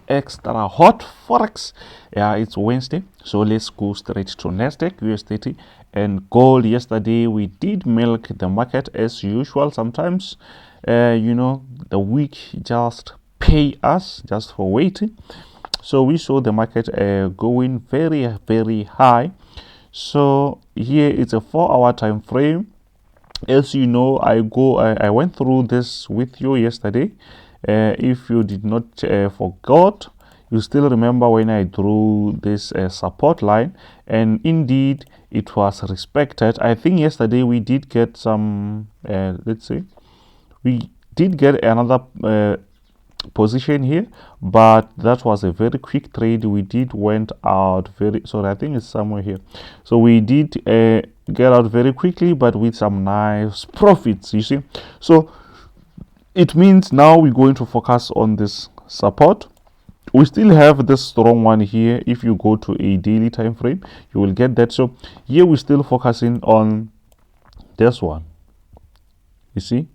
extra hot forex. Yeah, it's Wednesday, so let's go straight to NASDAQ, US30 and gold. Yesterday we did milk the market as usual. Sometimes the week just pay us just for waiting. So we saw the market going very high. So here it's a 4-hour time frame. As you know, I went through this with you yesterday. If you did not forgot, you still remember when I drew this support line, and indeed it was respected. I think yesterday we did get some, let's see, we did get another position here, but that was a very quick trade. We did went out very, sorry, I think it's somewhere here. So we did get out very quickly, but with some nice profits, you see. So it means now we're going to focus on this support. We still have this strong one here. If you go to a daily time frame, you will get that. So here we're still focusing on this one, you see.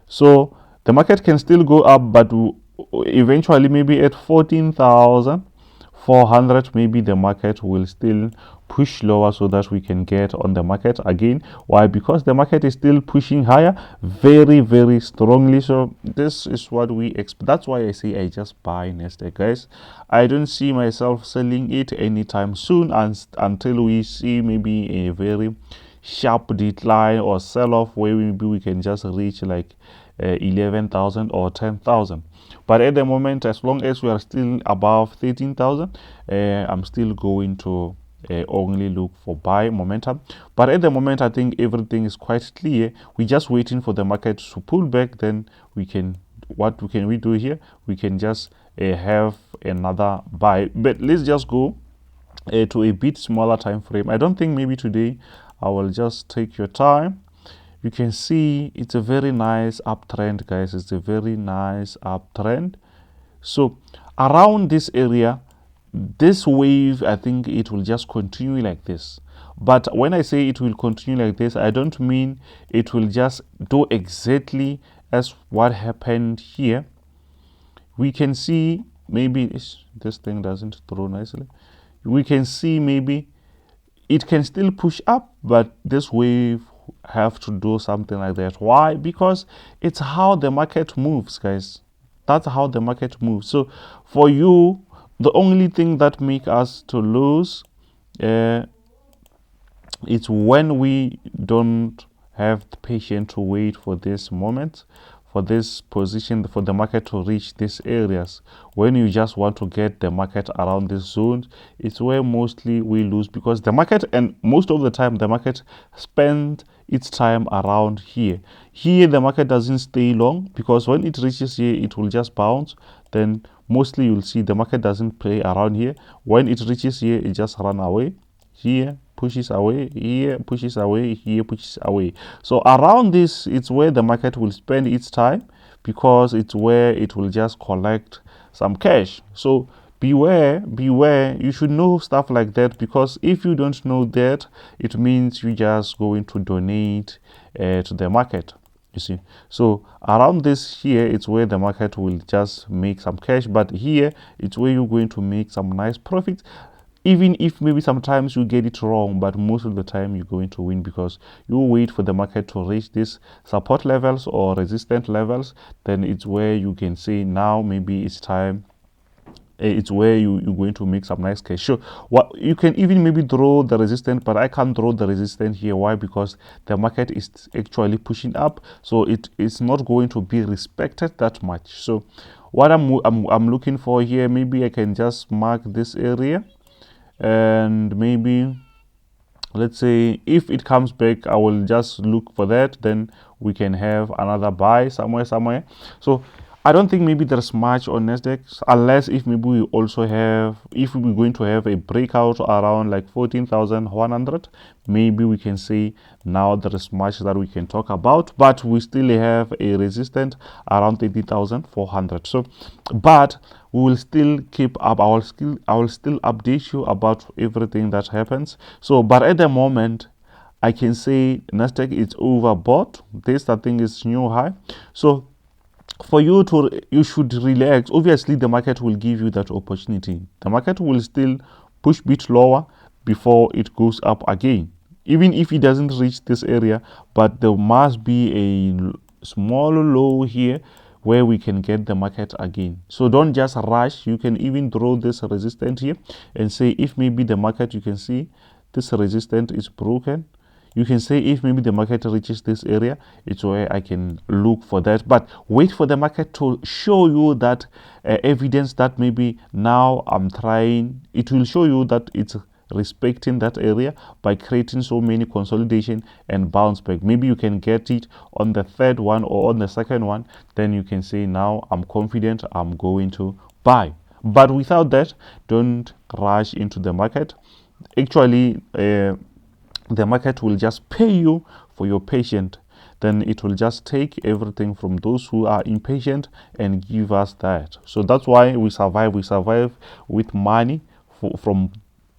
So the market can still go up, but eventually maybe at 14,400 maybe the market will still push lower, so that we can get on the market again. Why? Because the market is still pushing higher very strongly. So this is what we expect. That's why I say I just buy NASDAQ, guys. I don't see myself selling it anytime soon, until we see maybe a very sharp decline or sell off, where maybe we can just reach like 11,000 or 10,000. But at the moment, as long as we are still above 13,000, I'm still going to only look for buy momentum. But at the moment, I think everything is quite clear. We're just waiting for the market to pull back. Then we can, what can we do here? We can just have another buy. But let's just go to a bit smaller time frame. I don't think maybe today. I will just take your time. You can see it's a very nice uptrend, guys. It's a very nice uptrend. So around this area, this wave, I think it will just continue like this. But when I say it will continue like this, I don't mean it will just do exactly as what happened here. We can see maybe this thing doesn't throw nicely. We can see maybe it can still push up, but this wave have to do something like that. Why? Because it's how the market moves, guys. That's how the market moves. So for you, the only thing that make us to lose it's when we don't have the patience to wait for this moment, for this position, for the market to reach these areas. When you just want to get the market around this zone, it's where mostly we lose, because the market, and most of the time the market spend its time around here. Here the market doesn't stay long, because when it reaches here it will just bounce. Then mostly you'll see the market doesn't play around here. When it reaches here, it just run away. Here pushes away, here pushes away, here pushes away. So around this, it's where the market will spend its time, because it's where it will just collect some cash. So beware, you should know stuff like that, because if you don't know that, it means you just going to donate to the market, you see. So around this here, it's where the market will just make some cash, but here it's where you're going to make some nice profits. Even if maybe sometimes you get it wrong, but most of the time you're going to win, because you wait for the market to reach these support levels or resistance levels. Then it's where you can say, now maybe it's time. It's where you're going to make some nice cash. So what you can even maybe draw the resistance, but I can't draw the resistance here. Why? Because the market is actually pushing up, so it is not going to be respected that much. So what I'm looking for here, maybe I can just mark this area, and maybe let's say if it comes back, I will just look for that. Then we can have another buy somewhere. So I don't think maybe there's much on NASDAQ, unless if maybe we also have, if we're going to have a breakout around like 14,100, maybe we can say now there is much that we can talk about. But we still have a resistance around 30,400. So but we will still keep up. I will still update you about everything that happens. So but at the moment, I can say NASDAQ is overbought. This, I think, is new high. So for you to, you should relax. Obviously the market will give you that opportunity. The market will still push bit lower before it goes up again, even if it doesn't reach this area, but there must be a small low here where we can get the market again. So don't just rush. You can even draw this resistance here and say, if maybe the market, you can see this resistance is broken, you can say if maybe the market reaches this area, it's where I can look for that. But wait for the market to show you that evidence that maybe now I'm trying. It will show you that it's respecting that area by creating so many consolidation and bounce back. Maybe you can get it on the third one or on the second one. Then you can say, now I'm confident, I'm going to buy. But without that, don't rush into the market. Actually, the market will just pay you for your patience. Then it will just take everything from those who are impatient and give us that. So that's why we survive. We survive with money from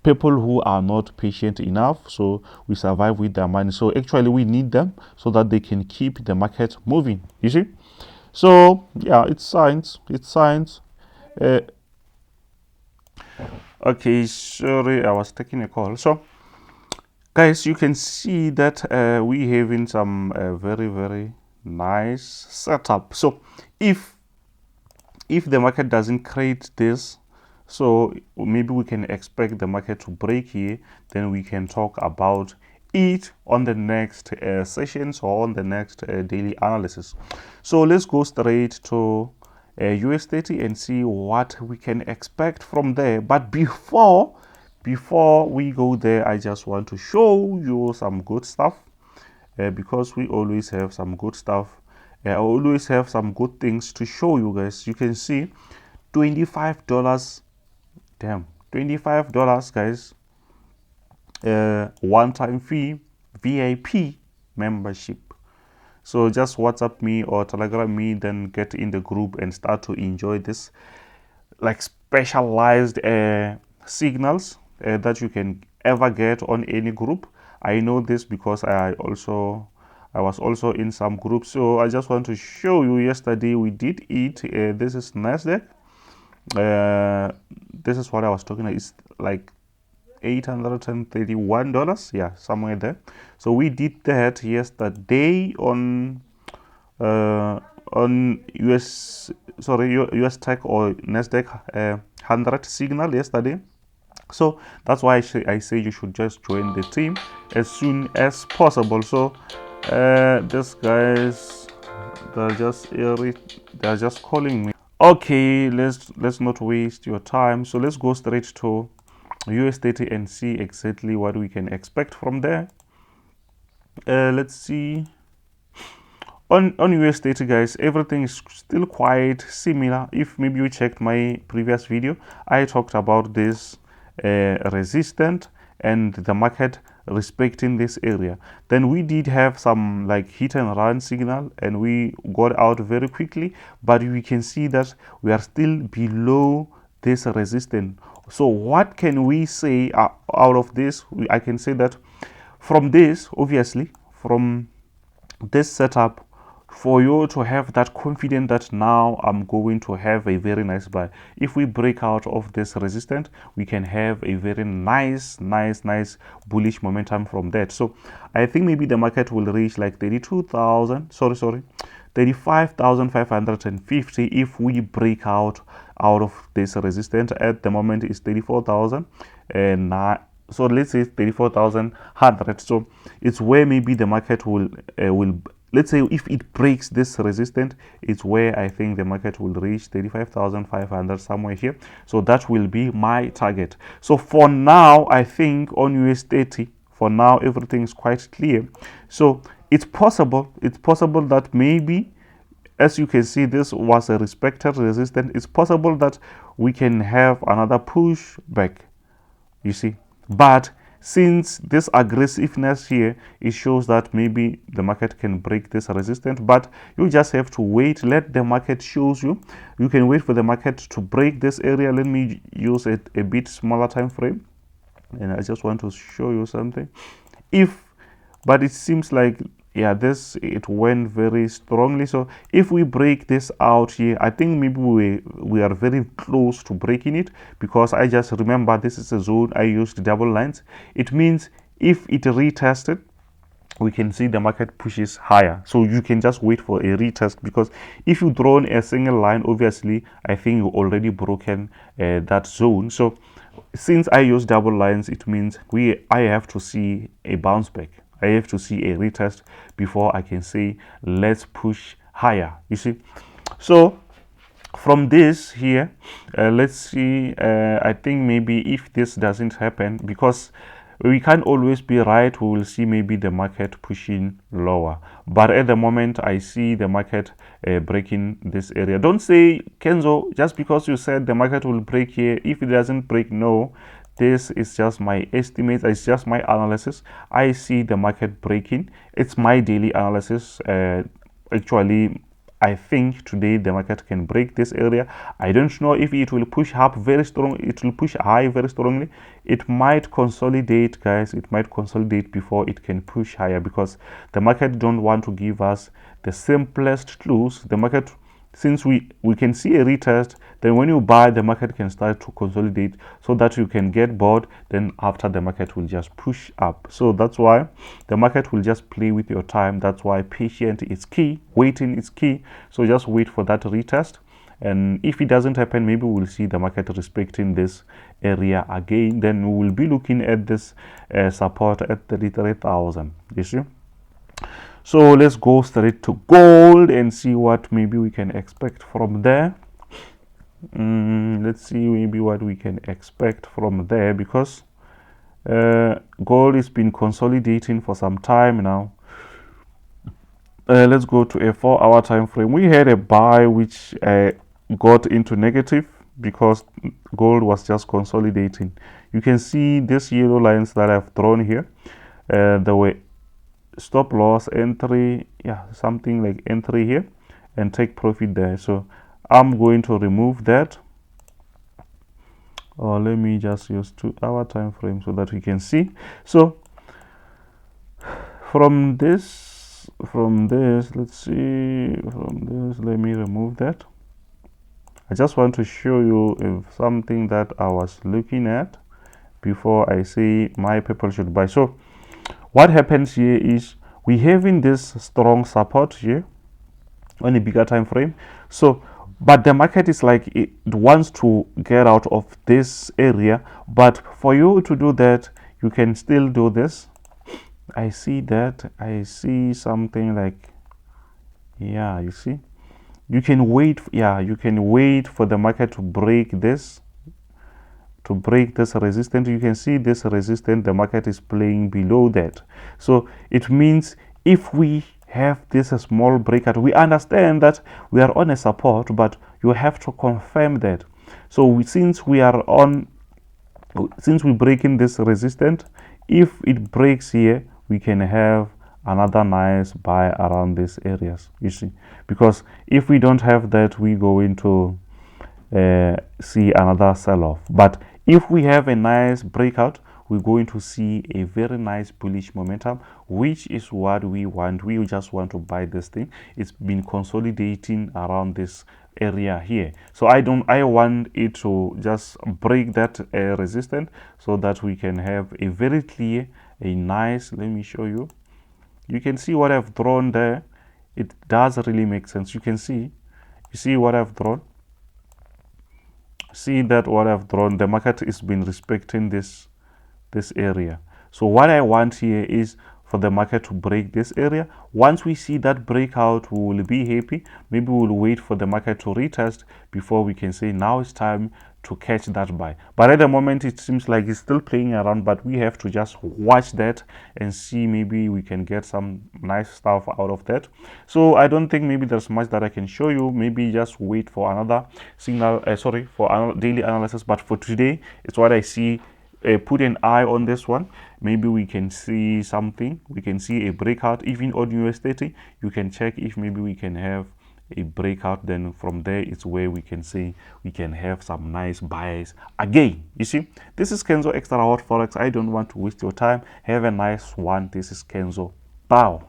people who are not patient enough. So we survive with their money. So actually we need them so that they can keep the market moving. You see? So yeah, it's science. It's science. Okay, sorry, I was taking a call. So guys, you can see that we having some very nice setup. So if the market doesn't create this, so maybe we can expect the market to break here, then we can talk about it on the next sessions or on the next daily analysis. So let's go straight to US30 and see what we can expect from there. But before we go there, I just want to show you some good stuff, because we always have some good stuff. I always have some good things to show you guys. You can see $25. Damn, $25 guys. One-time fee, VIP membership. So just WhatsApp me or Telegram me, then get in the group and start to enjoy this like specialized signals that you can ever get on any group. I know this because I was also in some groups. So I just want to show you, yesterday we did it. This is NASDAQ. This is what I was talking about. It's like $831, yeah, somewhere there. So we did that yesterday on US Tech or NASDAQ 100 signal yesterday. So that's why I say you should just join the team as soon as possible. So these guys, they're just calling me. Okay, let's not waste your time. So let's go straight to US30 and see exactly what we can expect from there. Let's see. On US30 guys, everything is still quite similar. If maybe you checked my previous video, I talked about this resistance and the market respecting this area. Then we did have some like hit and run signal and we got out very quickly, but we can see that we are still below this resistance. So what can we say out of this? I can say that from this, obviously from this setup, for you to have that confidence that now I'm going to have a very nice buy. If we break out of this resistance, we can have a very nice bullish momentum from that. So I think maybe the market will reach like 35,550 if we break out of this resistance. At the moment is 34,000 and so let's say 34,100. So it's where maybe the market will let's say if it breaks this resistance, it's where I think the market will reach 35,500 somewhere here. So that will be my target. So for now, I think on US30, for now everything is quite clear. So it's possible that maybe, as you can see, this was a respected resistance. It's possible that we can have another push back, you see. But since this aggressiveness here, it shows that maybe the market can break this resistance, but you just have to wait. Let the market shows you. You can wait for the market to break this area. Let me use a bit smaller time frame, and I just want to show you something. But it seems like yeah, this, it went very strongly. So if we break this out here, I think maybe we are very close to breaking it, because I just remember this is a zone I used double lines. It means if it retested, we can see the market pushes higher. So you can just wait for a retest, because if you draw a single line, obviously I think you already broken that zone. So since I use double lines, it means I have to see a bounce back. I have to see a retest before I can say let's push higher, you see. So from this here, let's see, I think maybe if this doesn't happen, because we can't always be right, we will see maybe the market pushing lower. But at the moment, I see the market breaking this area. Don't say, Kenzo, just because you said the market will break here, if it doesn't break, no. This is just my estimate, it's just my analysis. I see the market breaking. It's my daily analysis. Actually, I think today the market can break this area. I don't know if it will push up very strong, it will push high very strongly. It might consolidate, guys. It might consolidate before it can push higher, because the market don't want to give us the simplest clues. The market, since we can see a retest, then when you buy, the market can start to consolidate, so that you can get bored. Then after, the market will just push up. So that's why the market will just play with your time. That's why patience is key, waiting is key. So just wait for that retest, and if it doesn't happen, maybe we'll see the market respecting this area again. Then we will be looking at this support at 33,000, you see. So let's go straight to gold and see what maybe we can expect from there. Let's see maybe what we can expect from there, because gold has been consolidating for some time now. Let's go to a 4-hour time frame. We had a buy which got into negative, because gold was just consolidating. You can see these yellow lines that I've drawn here. There were stop loss, entry, yeah, something like entry here, and take profit there. So I'm going to remove that, or let me just use 2-hour time frame so that we can see. So from this, let's see, from this, let me remove that. I just want to show you something that I was looking at before I say my people should buy. So what happens here is we having this strong support here on a bigger time frame. So but the market is like it wants to get out of this area, but for you to do that, you can still do this. I see that, I see something like, yeah, you see, you can wait, yeah, you can wait for the market to break this, resistance. You can see this resistance, the market is playing below that. So it means if we have this small breakout, we understand that we are on a support, but you have to confirm that. So since we're breaking this resistance, if it breaks here, we can have another nice buy around these areas, you see, because if we don't have that, we go into see another sell-off. But if we have a nice breakout, we're going to see a very nice bullish momentum, which is what we want. We just want to buy this thing. It's been consolidating around this area here, so I want it to just break that resistance, so that we can have a very clear, a nice, let me show you. You can see what I've drawn there. It does really make sense. You can see, you see what I've drawn. See that what I've drawn, the market has been respecting this area. So what I want here is for the market to break this area. Once we see that breakout, we will be happy. Maybe we'll wait for the market to retest before we can say now it's time to catch that buy. But at the moment, it seems like it's still playing around, but we have to just watch that and see, maybe we can get some nice stuff out of that. So I don't think maybe there's much that I can show you. Maybe just wait for another signal, for another daily analysis. But for today, it's what I see. Put an eye on this one. Maybe we can see something. We can see a breakout even on US30. You can check if maybe we can have a breakout. Then from there, it's where we can say we can have some nice buys again. You see, this is Kenzo Extra Hot Forex. I don't want to waste your time. Have a nice one. This is Kenzo. Bow.